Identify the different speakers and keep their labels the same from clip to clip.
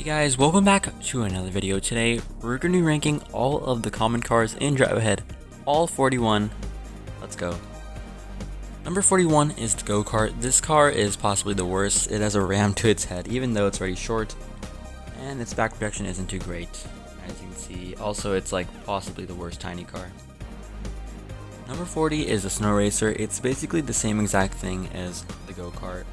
Speaker 1: Guys, welcome back to another video. Today we're going to be ranking all of the common cars in Drive Ahead, all 41. Let's go. Number 41 is the go-kart. This car is possibly the worst. It has a ram to its head, even though it's very short, and its back protection isn't too great, as you can see. Also, it's like possibly the worst tiny car. Number 40 is the snow racer. It's basically the same exact thing as the go-kart.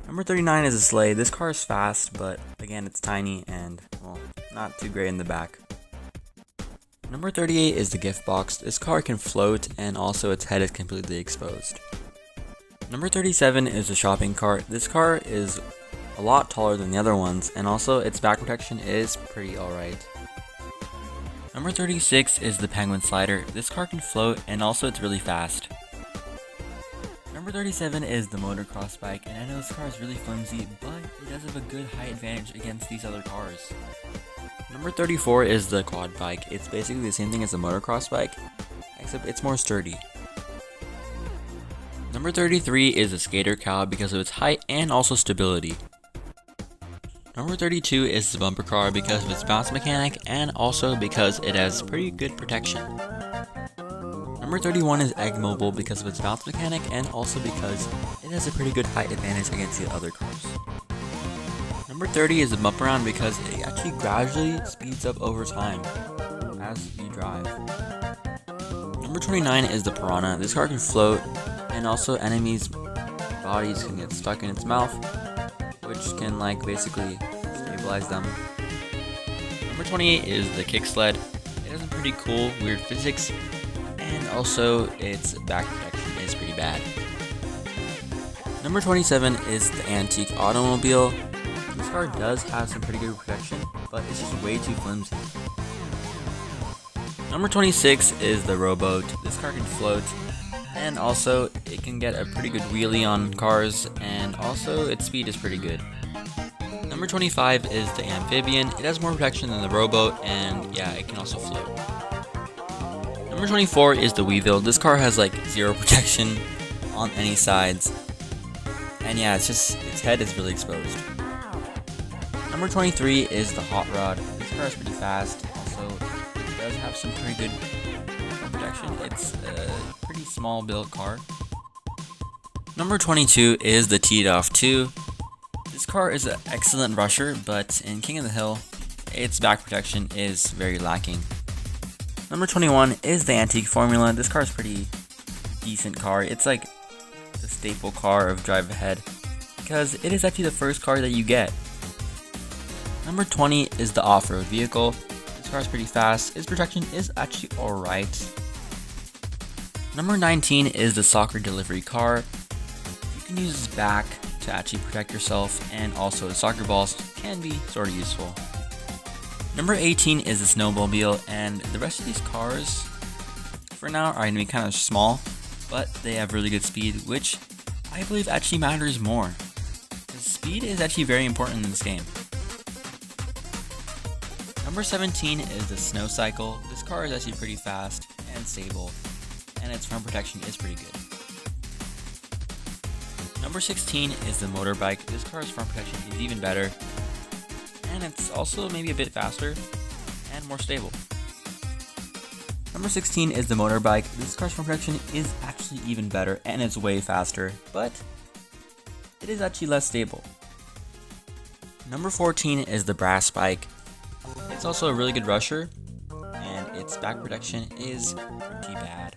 Speaker 1: Number 39 is a sleigh. This car is fast, but again, it's tiny and, well, not too great in the back. Number 38 is the gift box. This car can float, and also its head is completely exposed. Number 37 is the shopping cart. This car is a lot taller than the other ones, and also its back protection is pretty alright. Number 36 is the penguin slider. This car can float, and also it's really fast. Number 37 is the motocross bike, and I know this car is really flimsy, but it does have a good height advantage against these other cars. Number 34 is the quad bike. It's basically the same thing as the motocross bike, except it's more sturdy. Number 33 is the skater cow because of its height and also stability. Number 32 is the bumper car because of its bounce mechanic and also because it has pretty good protection. Number 31 is Egg Mobile because of its bounce mechanic and also because it has a pretty good height advantage against the other cars. Number 30 is the Bump Around because it actually gradually speeds up over time as you drive. Number 29 is the Piranha. This car can float, and also enemies' bodies can get stuck in its mouth, which can basically stabilize them. Number 28 is the Kick Sled. It has some pretty cool, weird physics, and also its back protection is pretty bad. Number 27 is the Antique Automobile. This car does have some pretty good protection, but it's just way too flimsy. Number 26 is the Rowboat. This car can float, and also it can get a pretty good wheelie on cars, and also its speed is pretty good. Number 25 is the Amphibian. It has more protection than the Rowboat, and yeah, it can also float. Number 24 is the Weevil. This car has zero protection on any sides, and yeah, its head is really exposed. Number 23 is the Hot Rod. This car is pretty fast, also it does have some pretty good protection. It's a pretty small built car. Number 22 is the Teed Off 2. This car is an excellent rusher, but in King of the Hill, its back protection is very lacking. Number 21 is the Antique Formula. This car is pretty decent car. It's like the staple car of Drive Ahead because it is actually the first car that you get. Number 20 is the off-road vehicle. This car is pretty fast. Its protection is actually alright. Number 19 is the soccer delivery car. You can use its back to actually protect yourself, and also the soccer balls can be sort of useful. Number 18 is the snowmobile, and the rest of these cars for now are going to be kind of small, but they have really good speed, which I believe actually matters more. The speed is actually very important in this game. Number 17 is the snow cycle. This car is actually pretty fast and stable, and its front protection is pretty good. Number 16 is the motorbike. This car's front protection is even better, and it's also maybe a bit faster and more stable. Number 16 is the motorbike. This car's front protection is actually even better, and it's way faster, but it is actually less stable. Number 14 is the brass bike. It's also a really good rusher, and its back protection is pretty bad.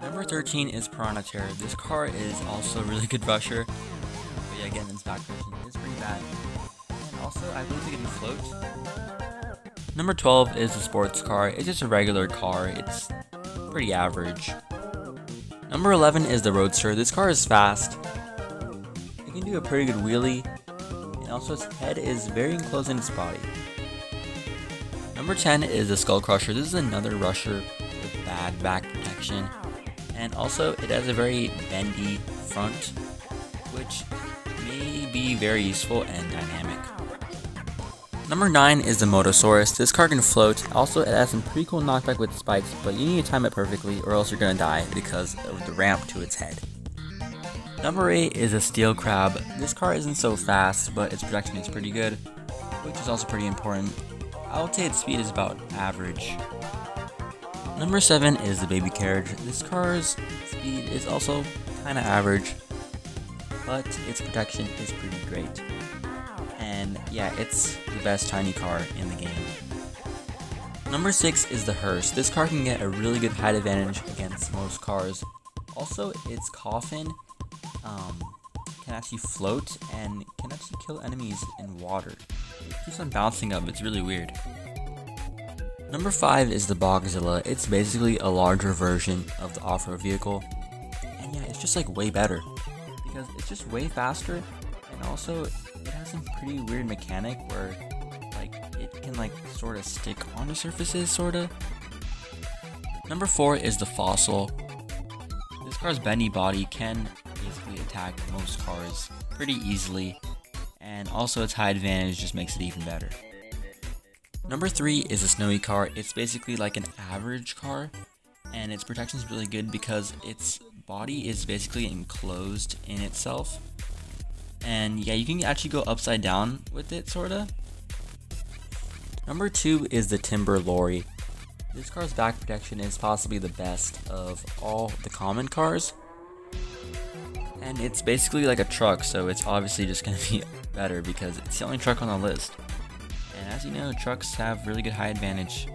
Speaker 1: Number 13 is Piranha Terror. This car is also a really good rusher, but yeah, again, its back protection is pretty bad. And also, I believe it can float. Number 12 is the sports car. It's just a regular car. It's pretty average. Number 11 is the Roadster. This car is fast. It can do a pretty good wheelie, and also its head is very enclosed in its body. Number 10 is the Skull Crusher. This is another rusher with bad back protection, and also it has a very bendy front, which may be very useful and dynamic. Number 9 is the Motosaurus. This car can float. Also, it has some pretty cool knockback with spikes, but you need to time it perfectly or else you're gonna die because of the ramp to its head. Number 8 is a Steel Crab. This car isn't so fast, but its protection is pretty good, which is also pretty important. I would say its speed is about average. Number 7 is the Baby Carriage. This car's speed is also kinda average, but its protection is pretty great. And yeah, it's the best tiny car in the game. Number 6 is the Hearse. This car can get a really good height advantage against most cars. Also, its coffin can actually float and can actually kill enemies in water. It keeps on bouncing up, it's really weird. Number 5 is the Bogzilla. It's basically a larger version of the off-road vehicle. And yeah, it's just like way better. Because it's just way faster, and also it has some pretty weird mechanic where like it can like sort of stick onto surfaces, sorta. Number 4 is the Fossil. This car's bendy body can basically attack most cars pretty easily, and also its high advantage just makes it even better. Number 3 is a Snowy car. It's basically like an average car, and its protection is really good because its body is basically enclosed in itself. And yeah, you can actually go upside down with it, sorta. Number 2 is the Timber Lorry. This car's back protection is possibly the best of all the common cars. And it's basically like a truck, so it's obviously just going to be better because it's the only truck on the list. And as you know, trucks have really good high advantage.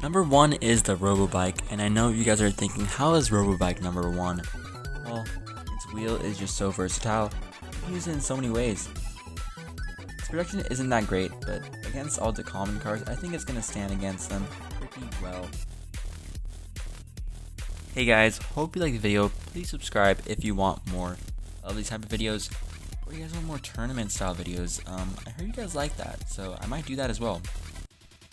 Speaker 1: Number 1 is the Robobike, and I know you guys are thinking, how is Robobike number 1? Well, its wheel is just so versatile. You can use it in so many ways. Its protection isn't that great, but against all the common cars, I think it's going to stand against them pretty well. Hey guys, hope you liked the video. Please subscribe if you want more of these type of videos, or you guys want more tournament style videos. I heard you guys like that, so I might do that as well.